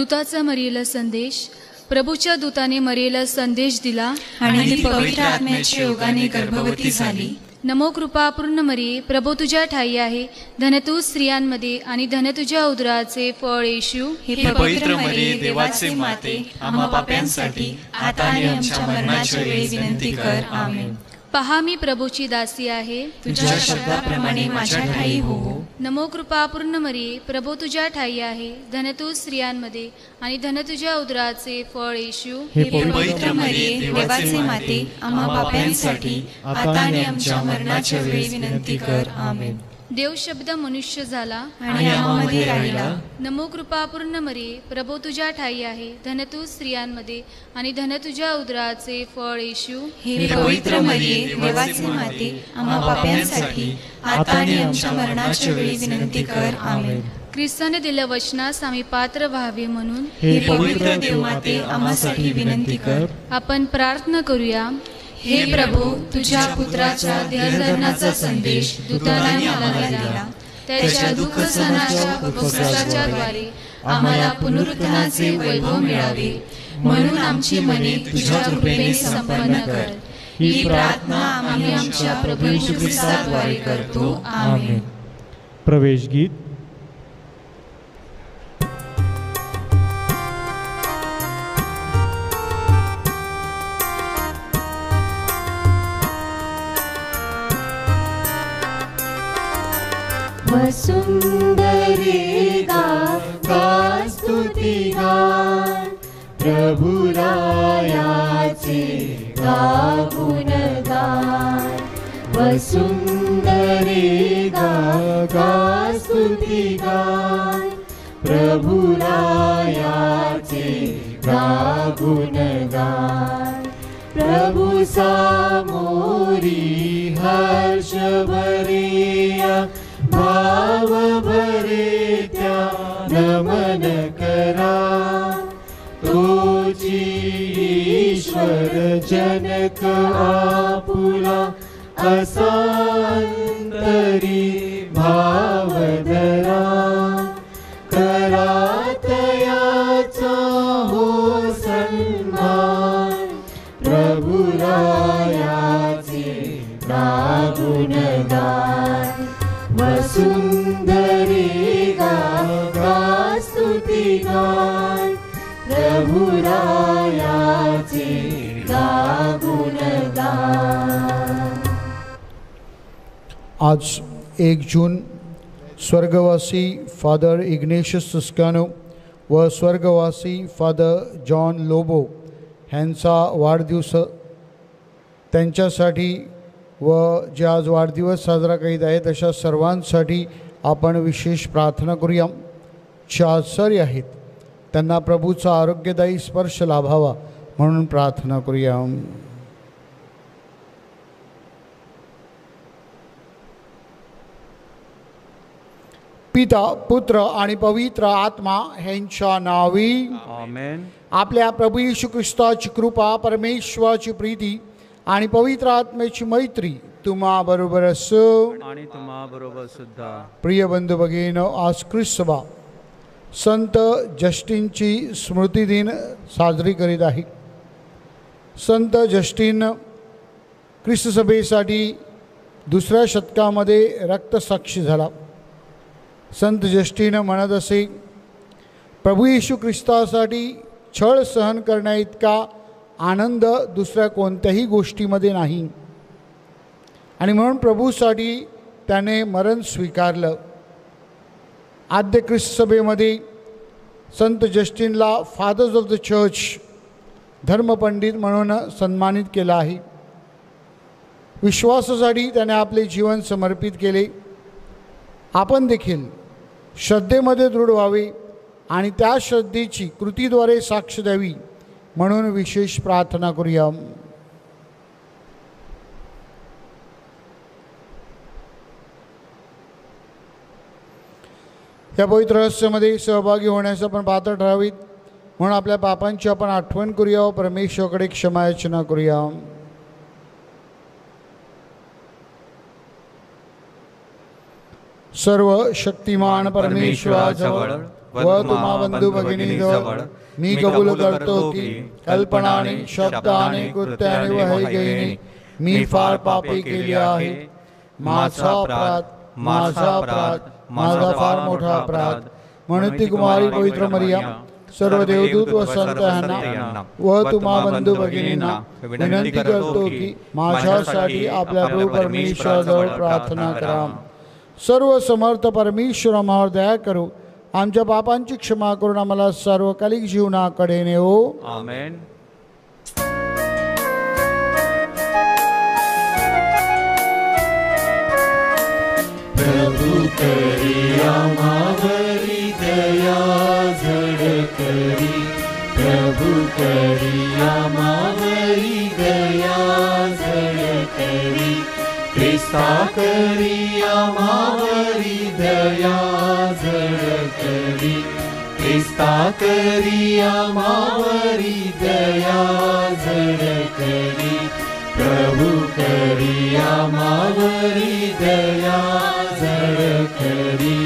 दूताचा मरियेला संदेश. प्रभूच्या दूताने मरियेला संदेश दिला आणि ती पवित्र आत्म्याच्या योगाने गर्भवती झाली. नमो कृपापूर्ण मरिये, प्रभू तुझ्या ठाई आहे. धन तू स्त्रियांमध्ये आणि धन तुझ्या उदराचे फळ येशू. हे पवित्र मरिये, देवाचे माते, आम्हा पाप्यांसाठी आता आणि आमच्या मरणाच्या वेळी विनंती कर. आमेन. पहा मी प्रभूची दासी आहे, तुझ्या शब्दाप्रमाणे माझ्या ठाई हो. नमो कृपापूर्ण मरिये, प्रभू तुझ्या ठाई आहे. धन तू स्त्रियांमध्ये आणि धन तुझ्या उदराचे फळ येशू. हे पवित्र मरिये, देवाचे माते, आम्हा पाप्यांसाठी आता आणि आमच्या मरणाच्या वेळी विनंती कर. आमेन. देव शब्द मनुष्य झाला आणि आम्हामध्ये राहिला. नमो कृपापूर्ण मरिये, प्रभू तुझ्या ठाई आहे. धन तू स्त्रियांमध्ये आणि धन तुझ्या उदराचे फळ येशू. हे पवित्र मरिये, देवाचे माते, आम्हा पाप्यांसाठी आता आणि आमच्या मरणाच्या वेळी विनंती कर. आमेन. ख्रिस्ताने दिल्या वचनास आम्ही पात्र व्हावे म्हणून हे पवित्र देवमाते, आम्हासाठी विनंती कर. आपण प्रार्थना करूया. हे प्रभू, तुझ्या पुत्राच्या देहधर्माचा संदेश दूताने आम्हाला दिला. त्याच्या दुःख सहनाच्या उपस्थितीच्या द्वारे आम्हाला पुनरुत्थानाचे वैभव मिळावे, म्हणून आमची मने तुझ्या कृपेने संपन्न कर. ही प्रार्थना आम्ही आमच्या प्रभू येशू ख्रिस्ताद्वारे करतो. आमेन. प्रवेश गीत. वसुंधरे गा स्तुती गान, प्रभुरायाचे गा गुणगान. वसुंधरे गा स्तुती गान, प्रभुरायाचे गा गुणगान. प्रभु सामोरी हर्ष भरिया, भाव भरे त्या नमन करा. तोची ईश्वर जनक आपुला, असा अंतरी भाव धरा. करा तयाचा हो सन्मान, प्रभुरायाचे गा गुणगान. वसुंधरे गा स्तुती गान, प्रभुरायाचे गा गुणगान. आज 1 जून स्वर्गवासी फादर इग्नेशियस तुस्कानो व स्वर्गवासी फादर जॉन लोबो ह्यांचा वाढदिवस. त्यांच्यासाठी व जे आज वाढदिवस साजरा करीत आहेत अशा सर्वांसाठी आपण विशेष प्रार्थना करूया. जे आजारी आहेत त्यांना प्रभूचा आरोग्यदायी स्पर्श लाभावा म्हणून प्रार्थना करूया. पिता, पुत्र आणि पवित्र आत्मा ह्यांच्या नावी आमेन. आपल्या प्रभू येशू ख्रिस्ताची कृपा, परमेश्वराची प्रीती आणि पवित्र आत्म्याची मैत्री तुम्हा बरोबर असो आणि तुम्हा बरोबर सुद्धा. प्रिय बंधू भगिनींनो, आज ख्रिस्त सभा संत जस्टिनची स्मृती दिन साजरी करीत आहे. संत जस्टिन ख्रिस्त सभेसाठी 2ऱ्या शतकामध्ये रक्तसाक्षी झाला. संत जस्टिन म्हणत असे, प्रभू येशू ख्रिस्तासाठी छळ सहन करण्या इतका आनंद दुसऱ्या कोणत्याही गोष्टीमध्ये नाही. आणि म्हणून प्रभूसाठी त्याने मरण स्वीकारलं. आद्य ख्रिस्त सभेमध्ये संत जस्टिनला फादर्स ऑफ द चर्च, धर्मपंडित म्हणून सन्मानित केलं आहे. विश्वासासाठी त्याने आपले जीवन समर्पित केले. आपण देखील श्रद्धेमध्ये दृढ व्हावे आणि त्या श्रद्धेची कृतीद्वारे साक्ष द्यावी म्हणून विशेष प्रार्थना करूया. या पवित्र रहस्यामध्ये सहभागी होण्यास आपण पात्र ठरावीत म्हणून आपल्या पापांची आपण आठवण करूया व परमेश्वराकडे क्षमायाचना करूया. सर्व शक्तिमान परमेश्वराजवळ व तुम्हा बंधू भगिनी जवळ मी कबूल करतो की कल्पनाने शब्दाने कृत्याने व हैगेने मी फार पापे केली आहे. माझा अपराध माझा फार मोठा अपराध. म्हणून ती कुमारी पवित्र मरिया सर्व देवदूत व संत यांना व तुम्हा बंधू भगिनींना विनंती करतो की माझ्यासाठी आपल्या प्रभू परमेश्वराजवळ प्रार्थना करा. सर्व समर्थ परमेश्वर आम्हावर दया करू, आमच्या पापांची क्षमा करून आम्हाला सार्वकालिक जीवनाकडे नेओ. आमेन. प्रभु करी आम्हावरी दया झळकरी. प्रभु करी आम्हावरी दया झळकरी. ख्रिस्ता करी आम्हावरी दया झळकरी. ख्रिस्ता करी आम्हावरी दया झळकरी. प्रभु करी आम्हावरी दया झळकरी.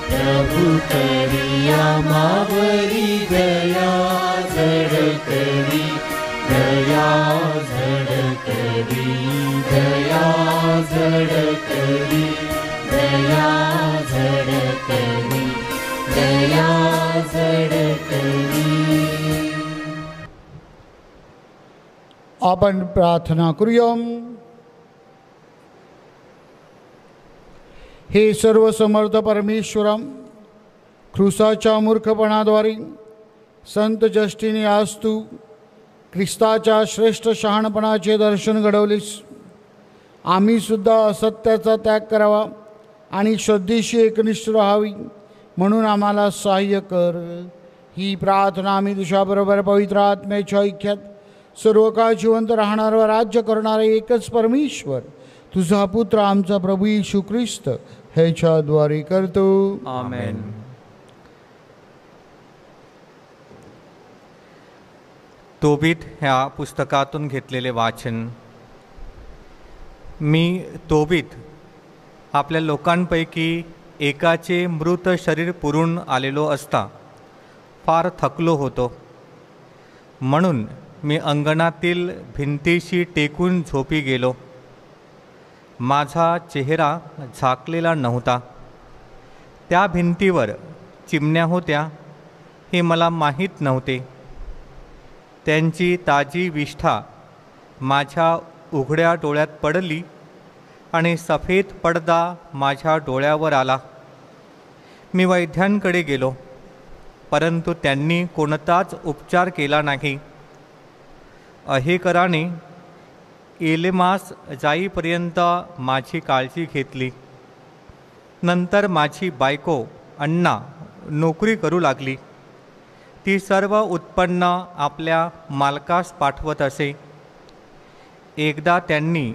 प्रभु करी आम्हावरी दया झळकरी. दया झळकरी. दया झळकरी. दया झळकरी. दया झळकरी. आपण प्रार्थना करूया. हे सर्व समर्थ परमेश्वरा, ख्रिस्ताच्या मूर्खपणाद्वारे संत जस्टिनी आज तू ख्रिस्ताच्या श्रेष्ठ शहाणपणाचे दर्शन घडवलीस. आम्ही सुद्धा असत्याचा त्याग करावा आणि श्रद्धेशी एकनिष्ठ राहावी म्हणून आम्हाला सहाय्य कर. ही प्रार्थना आम्ही तुझ्याबरोबर पवित्र आत्म्याच्या ऐक्यात सर्व काळ जिवंत राहणार व राज्य करणारे एकच परमेश्वर तुझा पुत्र आमचा प्रभू येशू ख्रिस्त ह्याच्याद्वारे करतो. आमेन. तोबीत ह्या पुस्तकातून घेतलेले वाचन. मी तोबीत आपल्या लोकांपैकी एकाचे मृत शरीर पुरून आलेलो असता फार थकलो होतो. म्हणून मी अंगणातील भिंतीशी टेकून झोपी गेलो. माझा चेहरा झाकलेला नव्हता. त्या भिंतीवर चिमण्या होत्या हे मला माहीत नव्हते. त्यांची ताजी विष्ठा माझ्या उघड्या डोळ्यात पडली आणि सफेद पडदा माझ्या डोळ्यावर आला. मी वैद्यांकडे गेलो, परंतु त्यांनी कोणताच उपचार केला नाही. अहेकराने एलेमास जाईपर्यंत माझी काळजी घेतली. नंतर माझी बायको अण्णा नोकरी करू लागली. ती सर्व उत्पन्न आपल्या मालकास पाठवत असे. एकदा त्यांनी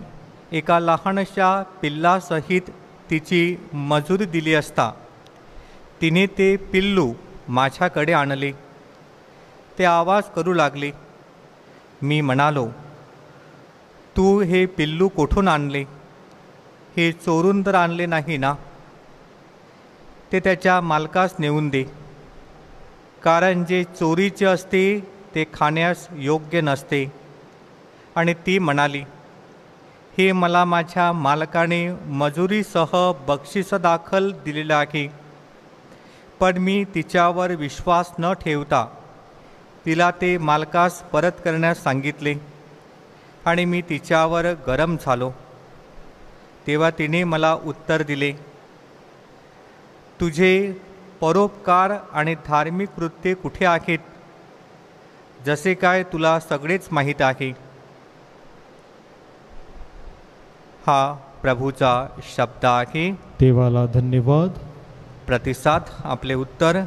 एका लहानशा पिल्लासहित तिची मजुरी दिली असता तिने ते पिल्लू माझ्याकडे आणले. ते आवाज करू लागले. मी म्हणालो, तू हे पिल्लू कोठून आणले? हे चोरून तर आणले नाही ना? ते त्याच्या मालकास नेऊन दे, कारण जे चोरीचे असते ते खाण्यास योग्य नसते. आणि ती म्हणाली, हे मला माझ्या मालकाने मजुरीसह बक्षिसादाखल दिलेले आहे. पण मी तिच्यावर विश्वास न ठेवता तिला ते मालकास परत करण्यास सांगितले आणि मी तिच्यावर गरम झालो. तेव्हा तिने मला उत्तर दिले, तुझे परोपकार आणि धार्मिक कृत्ये कुठे आहेत? जसे काय तुला सगळेच माहीत आहे. हा प्रभूचा शब्द आहे. देवाला धन्यवाद. प्रतिसाद. आपले उत्तर.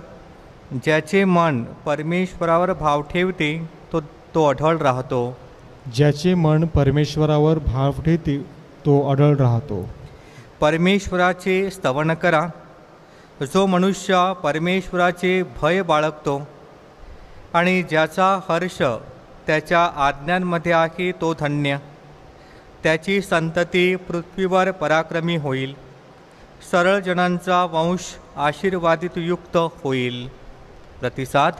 ज्याचे मन परमेश्वरावर भाव ठेवते तो अढळ राहतो. ज्याचे मन परमेश्वरावर भाव ठेवते तो अढळ राहतो. परमेश्वराचे स्तवन करा. जो मनुष्य परमेश्वराचे भय बाळगतो आणि ज्याचा हर्ष त्याच्या आज्ञांमध्ये आहे तो धन्य. त्याची संतती पृथ्वीवर पराक्रमी होईल. सरळ जनांचा वंश आशीर्वादित युक्त होईल. प्रतिसाद.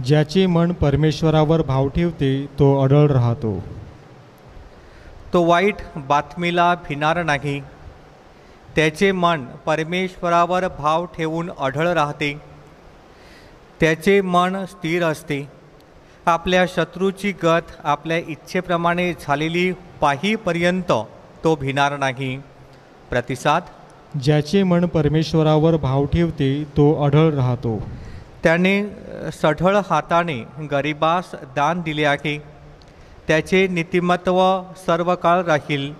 ज्याचे मन परमेश्वरावर भाव ठेवते तो अडळ राहतो. तो वाईट बातमीला भिणार नाही. त्याचे मन परमेश्वरावर भाव ठेवून अढळ राहते. त्याचे मन स्थिर असते. आपल्या शत्रूची गत आपल्या इच्छेप्रमाणे झालेली पाहीपर्यंत तो भिणार नाही. प्रतिसाद. ज्याचे मन परमेश्वरावर भाव ठेवते तो अढळ राहतो. त्याने सढळ हाताने गरिबास दान दिले आहे. त्याचे नीतिमत्व सर्व काळ राहील.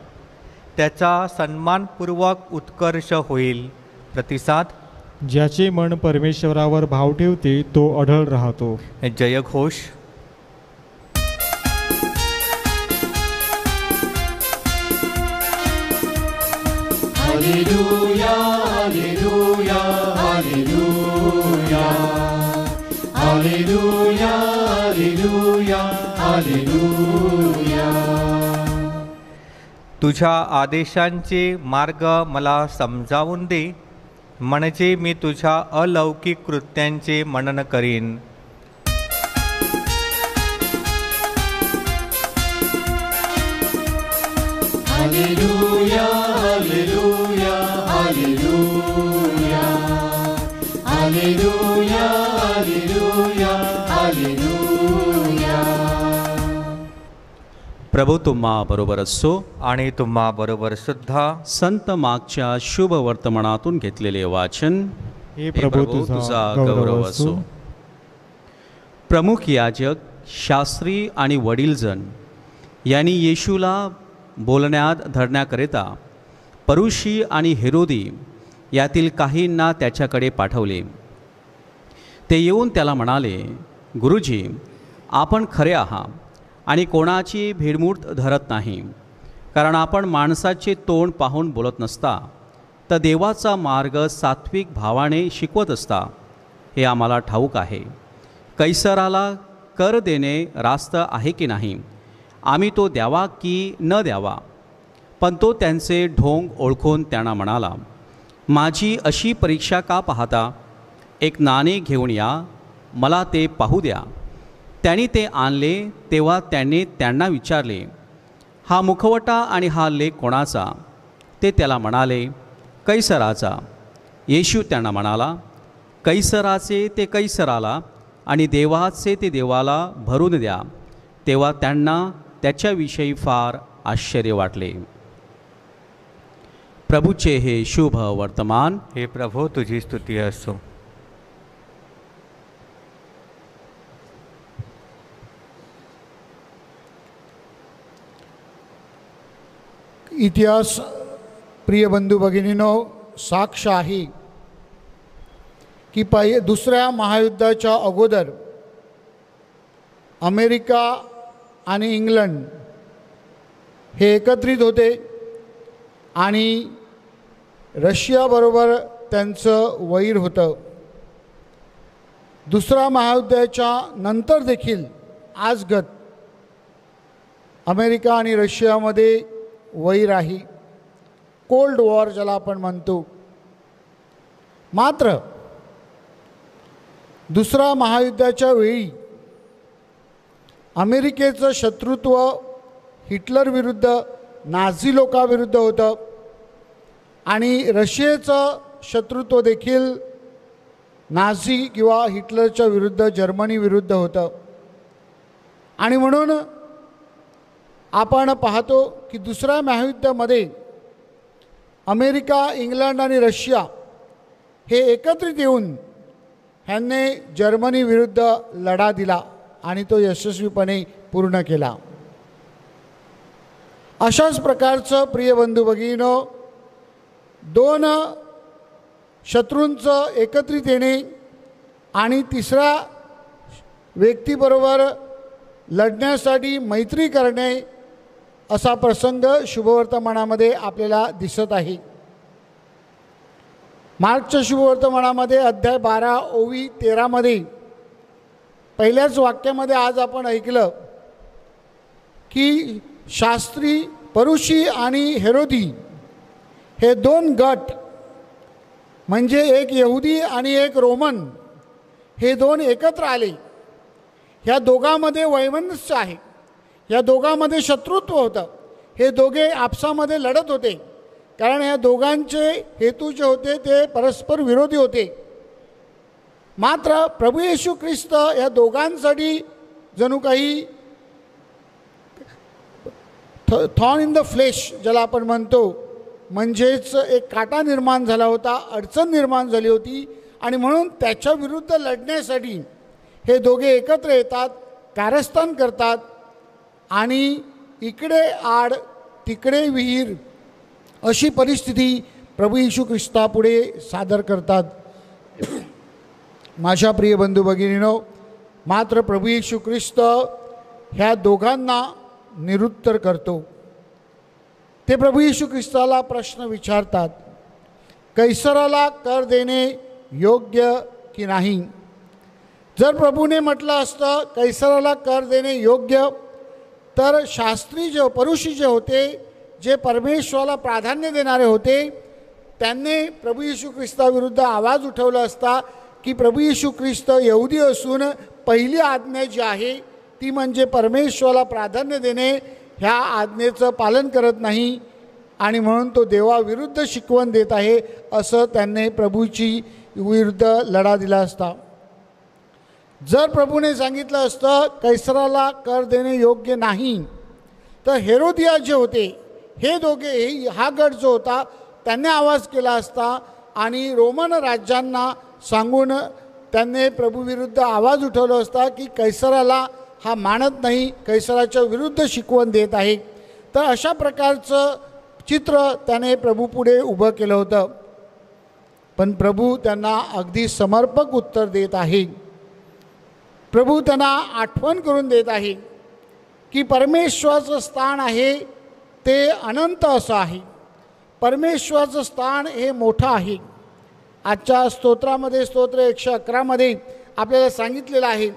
त्याचा सन्मानपूर्वक उत्कर्ष होईल. प्रतिसाद. ज्याचे मन परमेश्वरावर भाव ठेवते तो अढळ राहतो. जयघोष. Hallelujah hallelujah hallelujah hallelujah hallelujah hallelujah. तुझ्या आदेशांचे मार्ग मला समजावून दे, म्हणजे मी तुझ्या अलौकिक कृत्यांचे मनन करीन. Hallelujah hallelujah hallelujah hallelujah hallelujah hallelujah. प्रभू तुम्हा बरोबर असो आणि तुम्हा बरोबर सुद्धा. संत मागच्या शुभ वर्तमानातून घेतलेले वाचन. हे प्रभू तुझा गौरव असो. प्रमुख याजक, शास्त्री आणि वडीलजण यांनी येशूला बोलण्यात धरण्याकरिता परुशी आणि हेरोदी यातील काहींना त्याच्याकडे पाठवले. ते येऊन त्याला म्हणाले, गुरुजी, आपण खरे आहात आणि कोणाची भीडमूड धरत नाही, कारण आपण माणसाचे तोंड पाहून बोलत नसता, तर देवाचा मार्ग सात्विक भावाने शिकवत असता, हे आम्हाला ठाऊक आहे. कैसराला कर देणे रास्त आहे की नाही, आम्ही तो द्यावा की न द्यावा. पण तो त्यांचे ढोंग ओळखून त्यांना म्हणाला, माझी अशी परीक्षा का पाहता? एक नाणे घेऊन या, मला ते पाहू द्या. त्यांनी ते आणले तेव्हा त्यांनी त्यांना विचारले, हा मुखवटा आणि हा लेख कोणाचा? ते त्याला म्हणाले, कैसराचा. येशू त्यांना म्हणाला, कैसराचे ते कैसराला आणि देवाचे ते देवाला भरून द्या. तेव्हा त्यांना त्याच्याविषयी फार आश्चर्य वाटले. प्रभूचे हे शुभ वर्तमान. हे प्रभू तुझी स्तुती असो. इतिहास प्रिय बंधू भगिनींनो साक्ष आहे की दुसऱ्या महायुद्धाच्या अगोदर अमेरिका आणि इंग्लंड हे एकत्रित होते आणि रशियाबरोबर त्यांचं वैर होतं. दुसऱ्या महायुद्धाच्या नंतर देखील आजगत अमेरिका आणि रशियामध्ये वैर आहे, कोल्ड वॉर ज्याला आपण म्हणतो. मात्र दुसऱ्या महायुद्धाच्या वेळी अमेरिकेचं शत्रुत्व हिटलर विरुद्ध नाझी लोकाविरुद्ध होतं आणि रशियाचं शत्रुत्व देखील नाझी किंवा हिटलरच्या विरुद्ध जर्मनी विरुद्ध होतं. आणि म्हणून आपण पाहतो की दुसऱ्या महायुद्धामध्ये अमेरिका, इंग्लंड आणि रशिया हे एकत्रित येऊन ह्यांनी जर्मनी विरुद्ध लढा दिला आणि तो यशस्वीपणे पूर्ण केला. अशाच प्रकारचं प्रिय बंधू भगिनींनो, दोन शत्रूंचं एकत्रित येणे आणि तिसऱ्या व्यक्तीबरोबर लढण्यासाठी मैत्री करणे असा प्रसंग शुभवर्तमानामध्ये आपल्याला दिसत आहे. मार्कच्या शुभवर्तमानामध्ये अध्याय 12 ओवी 13 पहिल्याच वाक्यामध्ये आज आपण ऐकलं की शास्त्री, परुशी आणि हेरोदी हे दोन गट म्हणजे एक यहुदी आणि एक रोमन हे दोन एकत्र आले. ह्या दोघांमध्ये वैमनस्य आहे, या दोघांमध्ये शत्रुत्व होतं. हे दोघे आपसामध्ये लढत होते, कारण ह्या दोघांचे हेतू जे होते ते परस्पर विरोधी होते. मात्र प्रभू येशू ख्रिस्त या दोघांसाठी जणू काही थॉर्न इन द फ्लेश ज्याला आपण म्हणतो, म्हणजेच एक काटा निर्माण झाला होता, अडचण निर्माण झाली होती, आणि म्हणून त्याच्या विरुद्ध लढण्यासाठी हे दोघे एकत्र येतात, कारस्थान करतात आणि इकडे आड तिकडे विहीर अशी परिस्थिती प्रभू येशू ख्रिस्तापुढे सादर करतात. माझ्या प्रिय बंधू भगिनीनो, मात्र प्रभू येशू ख्रिस्त ह्या दोघांना निरुत्तर करतो. ते प्रभू येशू ख्रिस्ताला प्रश्न विचारतात, कैसराला कर देणे योग्य की नाही. जर प्रभूने म्हटलं असतं कैसराला कर देणे योग्य, तर शास्त्री जे परुषी जे होते, जे परमेश्वराला प्राधान्य देणारे होते, त्यांनी प्रभू येशू ख्रिस्ताविरुद्ध आवाज उठवला असता की प्रभू येशू ख्रिस्त यहुदी असून पहिली आज्ञा जी आहे ती म्हणजे परमेश्वराला प्राधान्य देणे, ह्या आज्ञेचं पालन करत नाही आणि म्हणून तो देवाविरुद्ध शिकवण देत आहे, असं त्यांनी प्रभूची विरुद्ध लढा दिला असता. जर प्रभूने सांगितलं असतं कैसराला कर देणे योग्य नाही, तर हेरोदिया जे होते, हे दोघे, हा गट जो होता, त्यांनी आवाज केला असता आणि रोमन राज्यांना सांगून त्यांनी प्रभूविरुद्ध आवाज उठवला असता की कैसराला हा मानत नाही, कैसराच्या विरुद्ध शिकवण देत आहे. तर अशा प्रकारचं चित्र त्याने प्रभूपुढे उभं केलं होतं. पण प्रभू त्यांना अगदी समर्पक उत्तर देत आहे. प्रभू त्यांना आठवण करून देत आहे की परमेश्वराचं स्थान आहे ते अनंत असं आहे. परमेश्वराचं स्थान हे मोठं आहे. आजच्या स्तोत्रामध्ये, स्तोत्र 111 आपल्याला सांगितलेलं आहे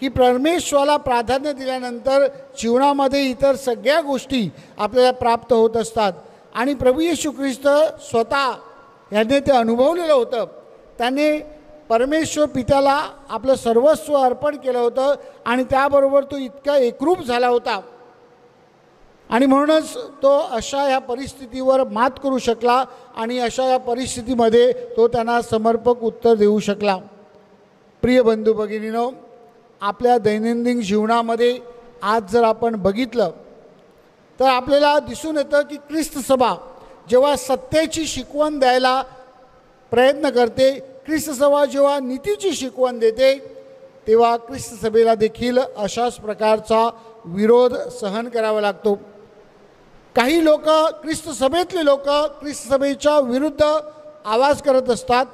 की परमेश्वराला प्राधान्य दिल्यानंतर जीवनामध्ये इतर सगळ्या गोष्टी आपल्याला प्राप्त होत असतात. आणि प्रभू येशू ख्रिस्त स्वतः याने ते अनुभवलेलं होतं. त्याने परमेश्वर पित्याला आपलं सर्वस्व अर्पण केलं होतं आणि त्याबरोबर तो इतका एकरूप झाला होता आणि म्हणूनच तो अशा या परिस्थितीवर मात करू शकला आणि अशा या परिस्थितीमध्ये तो त्यांना समर्पक उत्तर देऊ शकला. प्रिय बंधू भगिनीनो, आपल्या दैनंदिन जीवनामध्ये आज जर आपण बघितलं तर आपल्याला दिसून येतं की ख्रिस्त सभा जेव्हा सत्याची शिकवण द्यायला प्रयत्न करते, ख्रिस्त सभा जेव्हा नीतीची शिकवण देते, तेव्हा ख्रिस्त सभेला देखील अशाच प्रकारचा विरोध सहन करावा लागतो. काही लोक, ख्रिस्त सभेतले लोक ख्रिस्त सभेच्या विरुद्ध आवाज करत असतात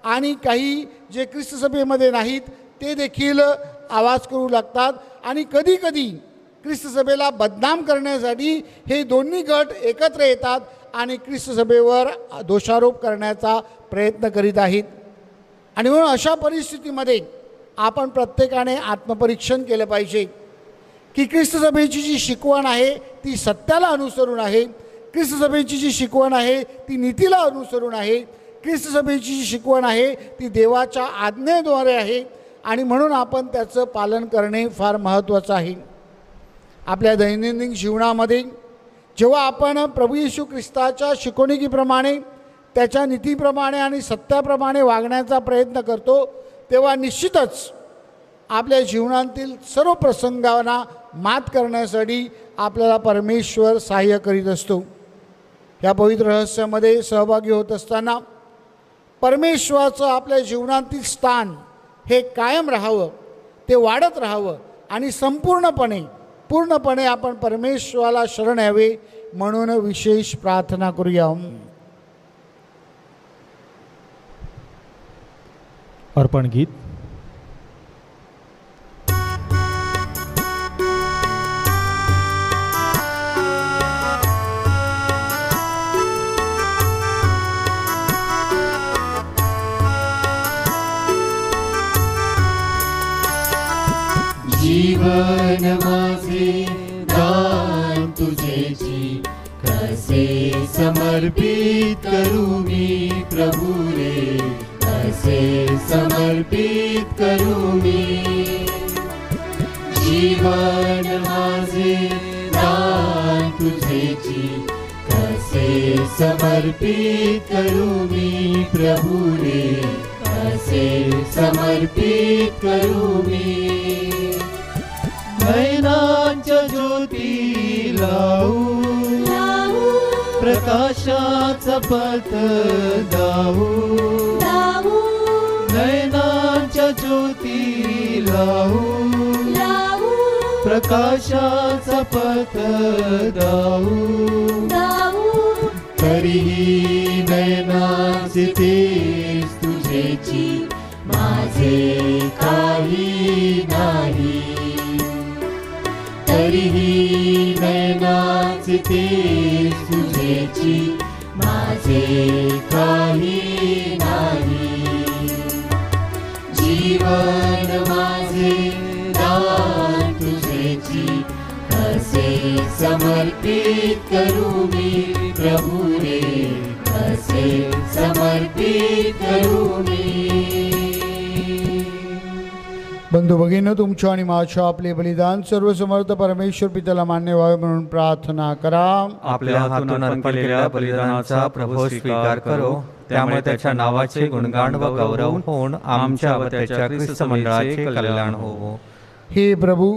आणि काही जे ख्रिस्त सभेमध्ये नाहीत ते देखील आवाज करू लागतात. आणि कधी कधी ख्रिस्त सभेला बदनाम करण्यासाठी हे दोन्ही गट एकत्र येतात आणि ख्रिस्त सभेवर दोषारोप करण्याचा प्रयत्न करीत आहेत. आणि म्हणून अशा परिस्थितीमध्ये आपण प्रत्येकाने आत्मपरीक्षण केलं पाहिजे की ख्रिस्त सभेची जी शिकवण आहे ती सत्याला अनुसरून आहे, ख्रिस्त सभेची जी शिकवण आहे ती नीतीला अनुसरून आहे, ख्रिस्त सभेची जी शिकवण आहे ती देवाच्या आज्ञेद्वारे आहे आणि म्हणून आपण त्याचं पालन करणे फार महत्त्वाचं आहे. आपल्या दैनंदिन जीवनामध्ये जेव्हा आपण प्रभू येशू ख्रिस्ताच्या शिकवणुकीप्रमाणे, त्याच्या नीतीप्रमाणे आणि सत्याप्रमाणे वागण्याचा प्रयत्न करतो, तेव्हा निश्चितच आपल्या जीवनातील सर्व प्रसंगांना मात करण्यासाठी आपल्याला परमेश्वर सहाय्य करीत असतो. या पवित्र रहस्यामध्ये सहभागी होत असताना परमेश्वराचं आपल्या जीवनातील स्थान हे कायम राहावं, ते वाढत राहावं आणि पूर्णपणे आपण परमेश्वराला शरण यावे म्हणून विशेष प्रार्थना करूया. अर्पण गीत. जीवन माझे दान तुझेची, कसे समर्पित करू मी प्रभू रे, कसे समर्पित करू मी जीवन माझे दान तुझेची कसे समर्पित करू मी प्रभू रे कसे समर्पित करू मी नयनांच्या ज्योती लावू प्रकाशाचा पथ दावू नयनांच्या ज्योती लावू प्रकाशाचा पथ दावू तरीही नयनाचे तेज तुझेची माझे काही नाही तरीही नयनाचे तेज तुझेची माझे काही नाही जीवन माझे दान तुझेची कसे समर्पित करू मी प्रभू रे कसे समर्पित करू मी बंधू भगिनींनो, तुमच्या आणि माझ्या आपले बलिदान सर्व समर्थ परमेश्वर पित्याला मान्य व्हावे म्हणून प्रार्थना करा. आपल्या हातून अर्पण केलेल्या बलिदानाचा प्रभू स्वीकार करो. त्यामुळे त्याच्या नावाचे गुणगान व गौरव होऊन आमच्या व त्याच्या ख्रिस्त मंडळाचे कल्याण हो. हे प्रभू,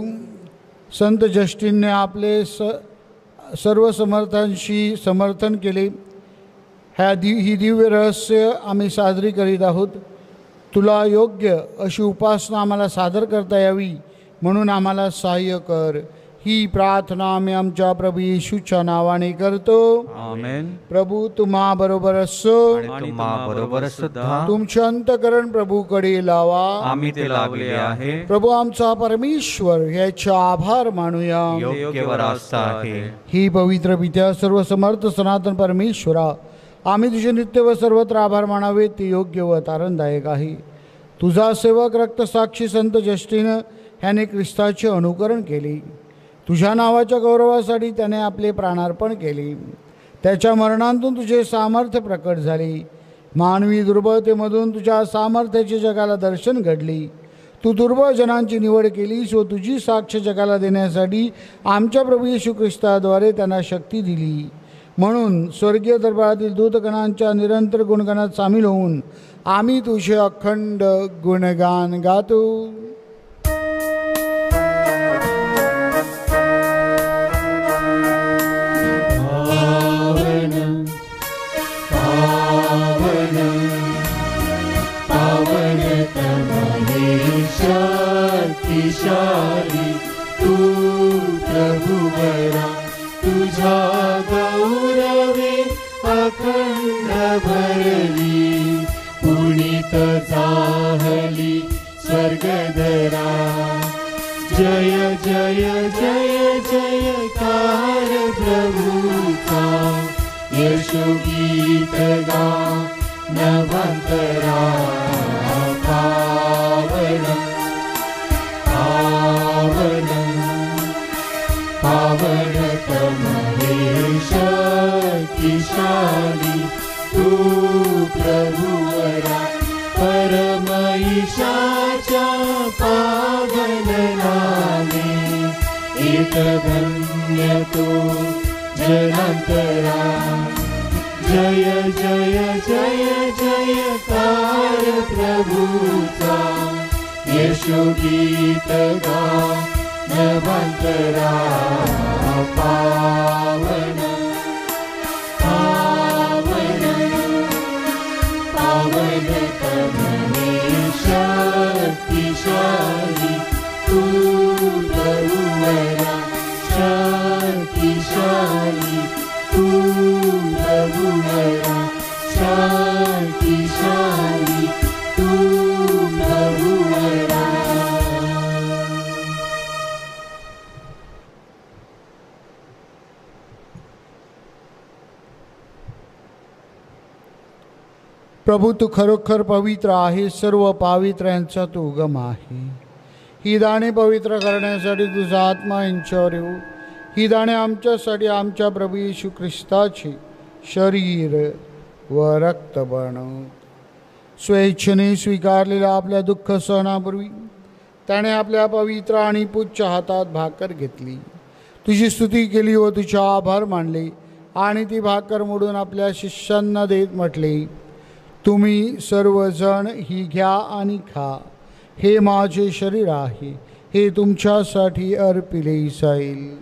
संत जस्टिनने आपले सर्व समर्थांशी समर्थन केले. ही दिव्य रहस्य आम्ही साजरी करीत आहोत. तुला योग्य अशी उपासना आम्हाला सादर करता यावी म्हणून आम्हाला सहाय्य कर. ही प्रार्थना आम्ही आमच्या प्रभू येशूच्या नावाने करतो. आमेन. प्रभू तुम्हा बरोबर असो आणि तुम्हा बरोबर सुद्धा. तुमचे अंतकरण प्रभूकडे लावा. आम्ही ते लावले आहे. प्रभू आमचा परमेश्वर याचा आभार मानूया. योग्य व रास्त आहे. ही पवित्र पित्या सर्व समर्थ सनातन परमेश्वरा, आम्ही तुझे नित्य व सर्वत्र आभार मानावे ते योग्य व तारणदायक आहे. तुझा सेवक रक्तसाक्षी संत जस्टिन ह्याने ख्रिस्ताचे अनुकरण केले. तुझ्या नावाच्या गौरवासाठी त्याने आपले प्राणार्पण केले. त्याच्या मरणांतून तुझे सामर्थ्य प्रकट झाले. मानवी दुर्बळतेमधून तुझ्या सामर्थ्याचे जगाला दर्शन घडले. तू दुर्बळ जनांची निवड केलीस व तुझी साक्ष जगाला देण्यासाठी आमच्या प्रभू येशू ख्रिस्ताद्वारे त्यांना शक्ती दिली. म्हणून स्वर्गीय दरबारातील दूतगणांच्या निरंतर गुणगानात सामील होऊन आम्ही तुझे अखंड गुणगान गातो. शक्तिशाली तू प्रभुवरा तुझा गौरवे अखंड भरली. पुनीत जाहली स्वर्गधरा. जय जय जय जयकार प्रभूचा. यशोगीत गा नवंतरा. पावन पावन पावन तमहे शक्तिशाली तू प्रभुवरा. परम ईशाच्या पावन नामे एक धन्य तो जनांतरा. जय जय जय जयकार प्रभूचा. यशोगीत गा नवंतरा. पावन पावन पावन तमहे शक्तिशाली तू प्रभुवरा. शक्तिशाली तू प्रभुवरा. शक्तिशाली तू प्रभुवरा. प्रभू तू खरोखर पवित्र आहे. सर्व पावित्र्यांचा तू उगम आहे. ही दाणे पवित्र करण्यासाठी तुझा आत्मा यांच्यावर येऊ. ही दाणे आमच्यासाठी आमच्या प्रभू येशू ख्रिस्ताचे शरीर व रक्त बनव. स्वेच्छेने स्वीकारलेल्या आपल्या दुःख सहनापूर्वी त्याने आपल्या पवित्र आणि पूज्य हातात भाकर घेतली, तुझी स्तुती केली व तुझे आभार मानले आणि ती भाकर मोडून आपल्या शिष्यांना देत म्हटले, तुम्ही सर्वजण ही घ्या आणि खा, हे माझे शरीर आहे, हे तुमच्यासाठी अर्पिले जाईल.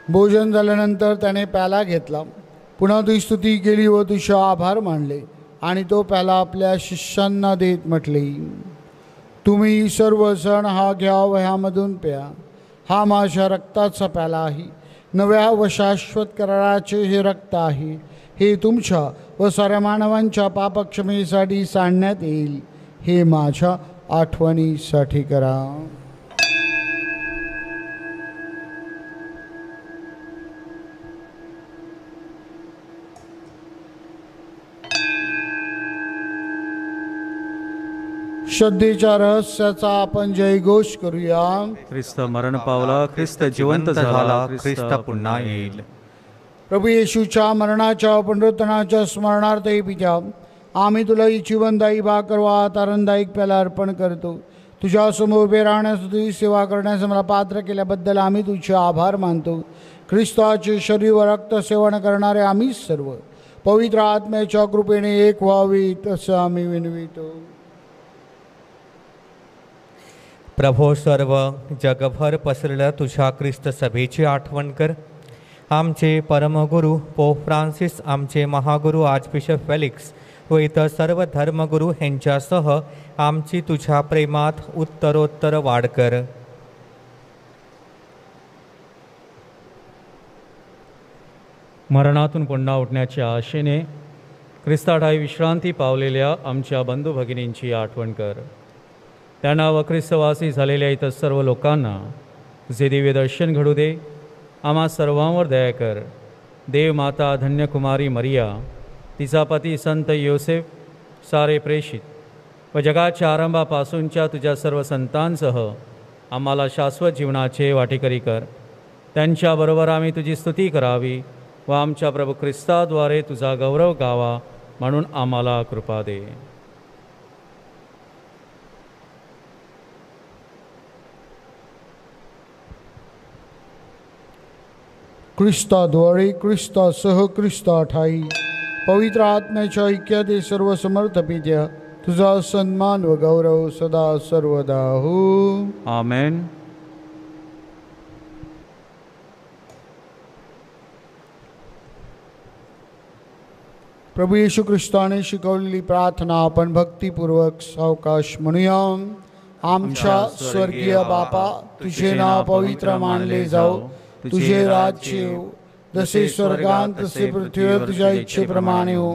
भोजन झाल्यानंतर त्याने प्याला घेतला, पुन्हा तुझी स्तुती केली व तुझे आभार मानले आणि तो प्याला आपल्या शिष्यांना देत म्हटले, तुम्ही सर्वजण हा घ्या व ह्यामधून प्या, हा माझ्या रक्ताचा प्याला आहे, नव्या व शाश्वत कराराचे हे रक्त आहे, हे तुमच्या व साऱ्या मानवांच्या पापक्षमेसाठी सांडण्यात येईल, हे माझ्या आठवणीसाठी करा. श्रद्धेच्या रहस्याचा आपण जयघोष करूया. ख्रिस्त मरण पावला, ख्रिस्त जिवंत झाला, ख्रिस्त पुन्हा येईल. प्रभू येशूच्या मरणाच्या पुनरुत्थानाच्या स्मरणार्थ हे पित्या, आम्ही तुला ही जीवनदायी भाकर व आनंददायक प्याला अर्पण करतो. तुझ्यासमोर उभे राहण्यास, तुझी सेवा करण्यास मला पात्र केल्याबद्दल आम्ही तुझे आभार मानतो. ख्रिस्ताचे शरीर व रक्त सेवन करणारे आम्ही सर्व पवित्र आत्म्याच्या कृपेने एक व्हावीत असं आम्ही विनवितो. प्रभो, सर्व जगभर पसरलेल्या तुझ्या ख्रिस्त सभेची आठवण कर. आमचे परमगुरू पोप फ्रान्सिस, आमचे महागुरू आर्चबिशप फेलिक्स व इतर सर्व धर्मगुरू यांच्यासह आमची तुझ्या प्रेमात उत्तरोत्तर वाढ कर. मरणातून पुन्हा उठण्याच्या आशेने ख्रिस्ताठाई विश्रांती पावलेल्या आमच्या बंधू भगिनींची आठवण कर. त्यांना व ख्रिस्तवासी झालेल्या इतर सर्व लोकांना तुझे दिव्य दर्शन घडू दे. आम्हा सर्वांवर दया कर. देव माता धन्य कुमारी मरिया, तिचा पती संत योसेफ, सारे प्रेषित व जगाच्या आरंभापासूनच्या तुझ्या सर्व संतांसह आम्हाला शाश्वत जीवनाचे वाटेकरी कर. त्यांच्याबरोबर आम्ही तुझी स्तुती करावी व आमच्या प्रभू ख्रिस्ताद्वारे तुझा गौरव गावा, म्हणून आम्हाला कृपा दे. ख्रिस्ताद्वारे, ख्रिस्तासह, ख्रिस्ताठाई पवित्र आत्म्याच्या ऐक्यात हे सर्व समर्थ पित्या, तुझा सन्मान व गौरव सदा सर्वदा हो. आमेन. प्रभू येशू ख्रिस्ताने शिकवलेली प्रार्थना आपण भक्तिपूर्वक सावकाश म्हणूया. आमच्या स्वर्गीय बापा, तुझे नाव पवित्र मानले जाओ, तुझे राज्य येऊ, जसे स्वर्गात तसे पृथ्वीवर तुझ्या इच्छेप्रमाणे हो.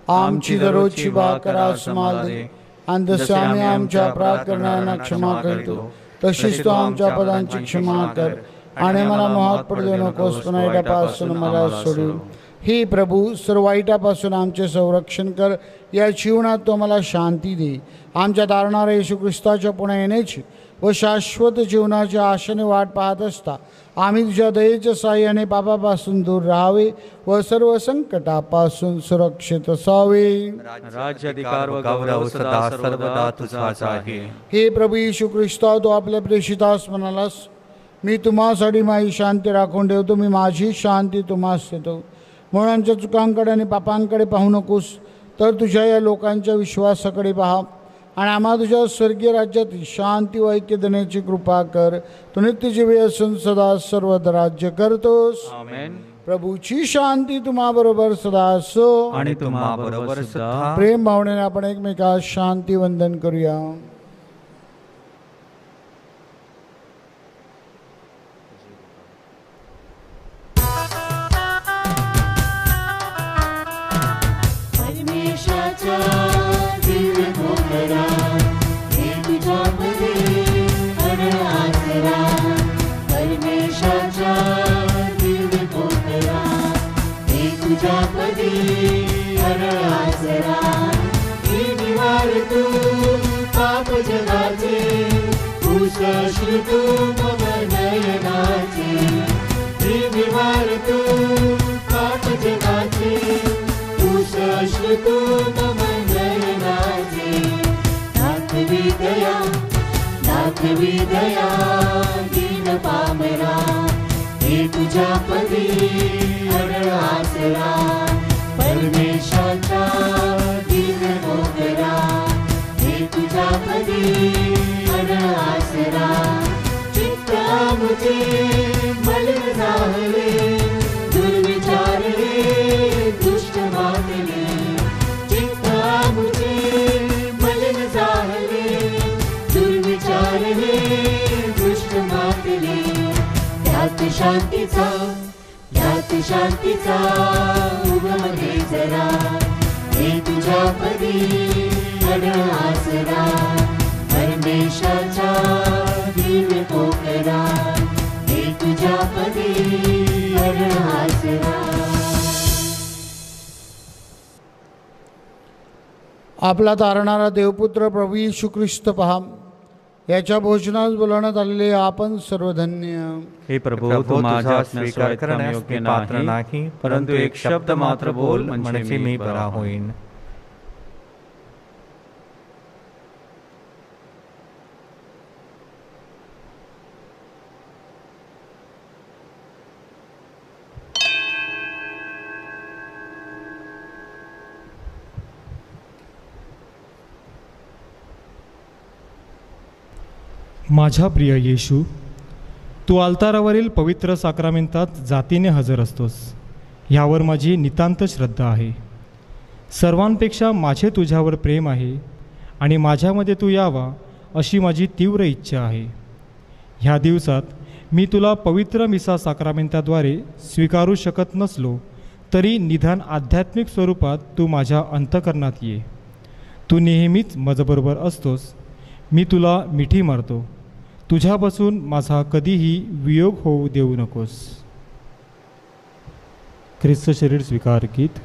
आमची दररोजची भाकर आज आम्हाला दे, आणि जसे आम्ही आमच्या अपराध करणाऱ्यांना क्षमा करतो, तशीच तू आमच्या पदांची क्षमा कर, आणि मला मोहात पडू नकोस, पण वाईटापासून मला सोडू. हे प्रभू, सर्व वाईटापासून आमचे संरक्षण कर. या जीवनात तो मला शांती दे. आमच्या तारणाऱ्या येशू ख्रिस्ताच्या पुन्हा येण्याची व शाश्वत जीवनाच्या आशेने वाट पाहत असता आम्ही तुझ्या दयेच्या साह्याने पापापासून दूर राहावे व सर्व संकटापासून सुरक्षित असावे. राज्याधिकार व गौरव सदा सर्वदा तुझाच आहे. हे प्रभू येशू ख्रिस्ता, तू आपल्या प्रेषितास म्हणालास, मी तुम्हासाठी माझी शांती राखून ठेवतो, मी माझी शांती तुम्हास देतो. म्हणून आमच्या चुकांकडे आणि पापांकडे पाहू नकोस, तर तुझ्या या लोकांच्या विश्वासाकडे पहा आणि आम्हा तुझ्या स्वर्गीय राज्यात शांती व ऐक्य देण्याची कृपा कर. तू नित्य जीवी असून सदा सर्वदा राज्य करतोस. आमेन. प्रभूची शांती तुम्हाबरोबर सदा असो आणि तुम्हाबरोबर सुद्धा. प्रेम भावनेने आपण एकमेकास शांती वंदन करूया. पाप श्रुतु मम नयनाचे दिव्यवार तू पाप जगाचे उष श्रुतु मम नयनाचे दाखवी दया दीन पामरा हे तुझ्या पदी अडळ आसरा परमेशाचा दिव्य मोगरा हे तुझ्या पदी अडळ आसरा चित्त आमचे मलिन झाले दुर्विचारले दुष्ट मागले चित्त आमचे मलिन झाले दुर्विचारले दुष्ट मागले यात शांतीचा उगम दे जरा हे तुझ्या पदी अडळ आसरा परमेशाचा दिव्य पोकरा हे तुझ्या पदी अडळ आसरा. आपला तारणारा देवपुत्र प्रभू येशू ख्रिस्त पहा, याच्या भोजनास बोलवण्यात आलेले आपण सर्वधन्य. हे प्रभू तू माझा स्वीकार करण्यास मी पात्र नाही, परंतु एक शब्द मात्र बोल म्हणजे मी बरा होईन. माझा प्रिय येशू, तू अल्तारावरील पवित्र साक्रामेंतात जातीने हजर असतोस, ह्यावर माझी नितांत श्रद्धा आहे. सर्वांपेक्षा माझे तुझ्यावर प्रेम आहे आणि माझ्यामध्ये तू यावा अशी माझी तीव्र इच्छा आहे. ह्या दिवसात मी तुला पवित्र मिसा साक्रामेंताद्वारे स्वीकारू शकत नसलो तरी निदान आध्यात्मिक स्वरूपात तू माझ्या अंतःकरणात ये. तू नेहमीच माझ्याबरोबर असतोस. मी तुला मिठी मारतो. तुझ्यापासून माझा कधीही वियोग होऊ देऊ नकोस. ख्रिस्त शरीर स्वीकार कीत.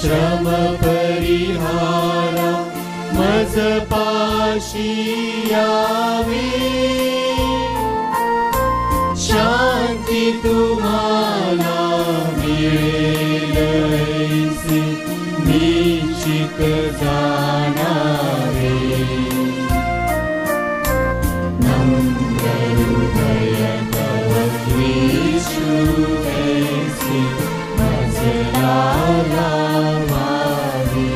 श्रम परिहारा मज पाशी यावी शांती तुम्हाला मिळेल ऐसे निश्चित जाणारे. नम्र हृदय तव येशू ऐसे मजला लावावे.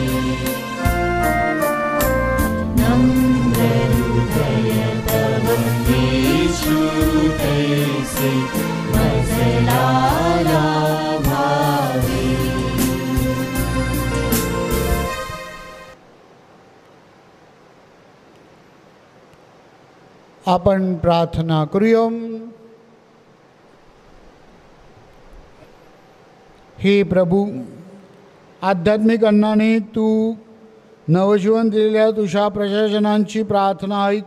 नम्र हृदय तव येशू ऐसे मजला लावावे. आपण प्रार्थना करूया. हे प्रभू, आध्यात्मिक अन्नाने तू नवजीवन दिलेल्या तुझ्या प्रशासनांची प्रार्थना ऐक.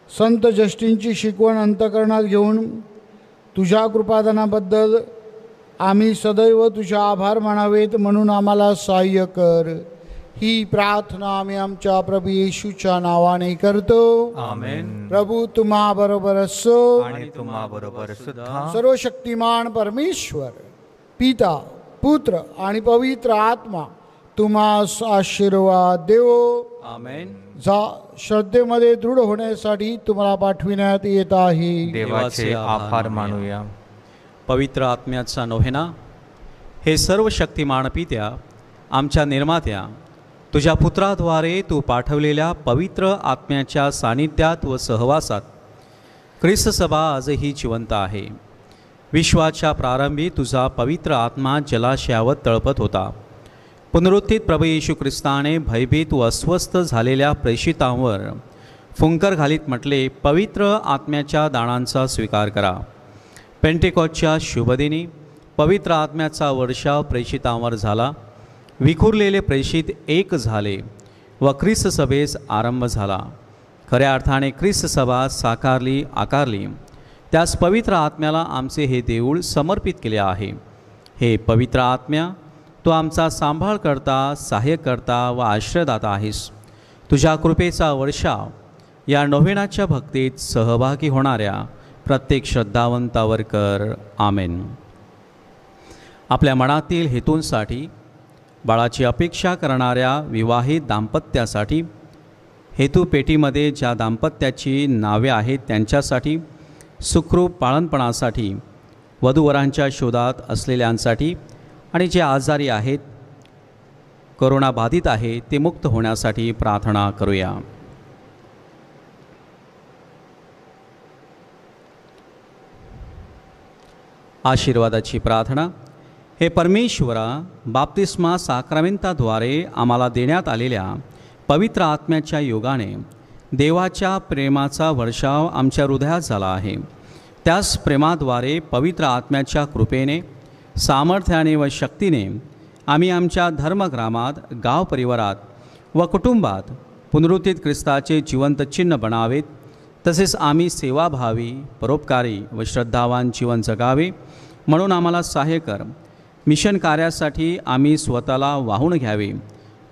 संत जस्टिनची शिकवण अंतःकरणात घेऊन तुझ्या कृपादानाबद्दल आम्ही सदैव तुझा आभार मानावेत म्हणून आम्हाला सहाय्य कर. ही प्रार्थना आम्ही आमच्या प्रभू येशूच्या नावाने करतो. आमेन. प्रभू तुम्हा बरोबर असो आणि तुम्हा बरोबर सुद्धा. सर्वशक्तिमान परमेश्वर पिता, पुत्र आणि पवित्र आत्मा तुम्हास आशीर्वाद देवो. आमेन. जा श्रद्धेमध्ये दृढ होण्यासाठी तुम्हाला पाठविण्यात येत आहे. देवाचे आभार मानूया. पवित्र आत्म्याचा नोहेना. हे सर्व शक्तिमान पित्या, आमच्या निर्मात्या, तुझ्या पुत्राद्वारे तू पाठवलेल्या पवित्र आत्म्याच्या सानिध्यात व सहवासात ख्रिस्त सभा आजही जिवंत आहे. विश्वाच्या प्रारंभी तुझा पवित्र आत्मा जलाशयावर तळपत होता. पुनरुत्थित प्रभू येशू ख्रिस्ताने भयभीत व अस्वस्थ झालेल्या प्रेषितांवर फुंकर घालीत म्हटले, पवित्र आत्म्याच्या दानांचा स्वीकार करा. पेंटेकॉस्टच्या शुभदिनी पवित्र आत्म्याचा वर्षाव प्रेषितांवर झाला. विखुरलेले प्रेषित एक झाले व ख्रिस्त सभेस आरंभ झाला. खऱ्या अर्थाने ख्रिस्त सभा आकारली. त्यास पवित्र आत्म्याला आमचे हे देऊळ समर्पित केले आहे. हे पवित्र आत्म्या, तो आमचा सांभाळ करता, सहाय्य करता व आश्रयदाता आहेस. तुझ्या कृपेचा वर्षाव या नोव्हेनाच्या भक्तीत सहभागी होणाऱ्या प्रत्येक श्रद्धावंतावर कर. आमेन. आपल्या मनातील हेतूंसाठी, बाळाची अपेक्षा करणाऱ्या विवाहित दाम्पत्यासाठी, हेतूपेटीमध्ये ज्या दाम्पत्याची नावे आहेत त्यांच्यासाठी, सुखरूप पाळणपणासाठी, वधूवरांच्या शोधात असलेल्यांसाठी आणि जे आजारी आहेत, कोरोनाबाधित आहे, ते मुक्त होण्यासाठी प्रार्थना करूया. आशीर्वादाची प्रार्थना. हे परमेश्वरा, बाप्तिस्मा साक्रामेंताद्वारे आम्हाला देण्यात आलेल्या पवित्र आत्म्याच्या योगाने देवाच्या प्रेमाचा वर्षाव आमच्या हृदयात झाला आहे. त्याच प्रेमाद्वारे पवित्र आत्म्याच्या कृपेने, सामर्थ्याने व शक्तीने आम्ही आमच्या धर्मग्रामात, गाव परिवारात व कुटुंबात पुनरुत्थित ख्रिस्ताचे जिवंत चिन्ह बनावेत. तसेच आम्ही सेवाभावी, परोपकारी व श्रद्धावान जीवन जगावे म्हणून आम्हाला सहाय्य कर. मिशन कार्यासाठी आम्ही स्वतःला वाहून घ्यावे.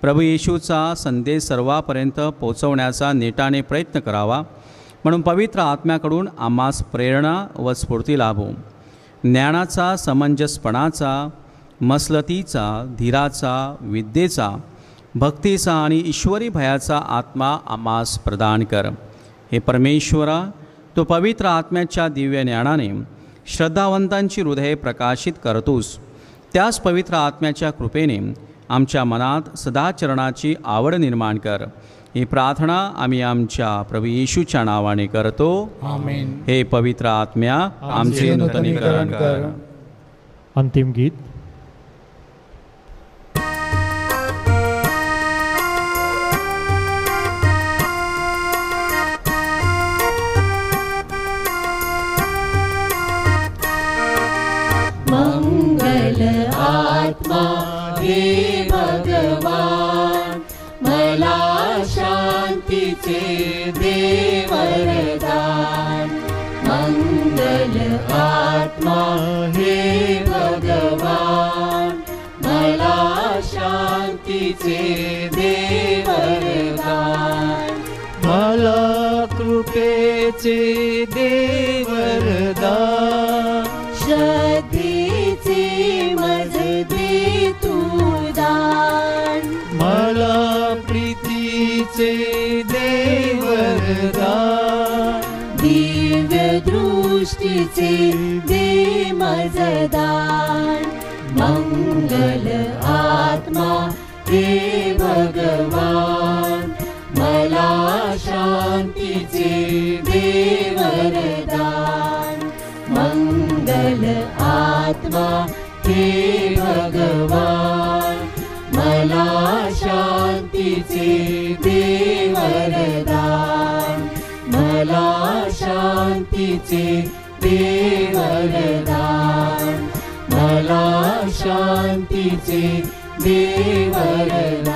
प्रभू येशूचा संदेश सर्वांपर्यंत पोहोचवण्याचा नेटाने प्रयत्न करावा म्हणून पवित्र आत्म्याकडून आम्हास प्रेरणा व स्फूर्ती लाभो. ज्ञानाचा, समंजसपणाचा, मसलतीचा, धीराचा, विद्येचा, भक्तीचा आणि ईश्वरी भयाचा आत्मा आम्हास प्रदान कर. हे परमेश्वरा, तो पवित्र आत्म्याच्या दिव्य ज्ञानाने श्रद्धावंतांची हृदये प्रकाशित करतोस. त्याच पवित्र आत्म्याच्या कृपेने आमच्या मनात सदाचरणाची आवड निर्माण कर. ही प्रार्थना आम्ही आमच्या प्रभू येशूच्या नावाने करतो. आमेन. हे पवित्र आत्म्या, आमचे नूतनीकरण कर. अंतिम गीत. मंगल आत्मा हे भगवान, मला शांतीचे दे वरदान. मंगल आत्मा हे भगवान, मला शांतीचे दे वरदान. मला कृपेचे दे वरदान, श्रद्धेचे मज दे तू दान. मला प्रीतीचे दे वरदान, दिव्य दृष्टीचे दे मज दान. मंगल आत्मा हे भगवान, मला शांतीचे दे वरदान. मंगल आत्मा हे भगवान, मला शांतीचे दे वरदान. मला शांतीचे दे वरदान. मला शांतीचे दे वरदान.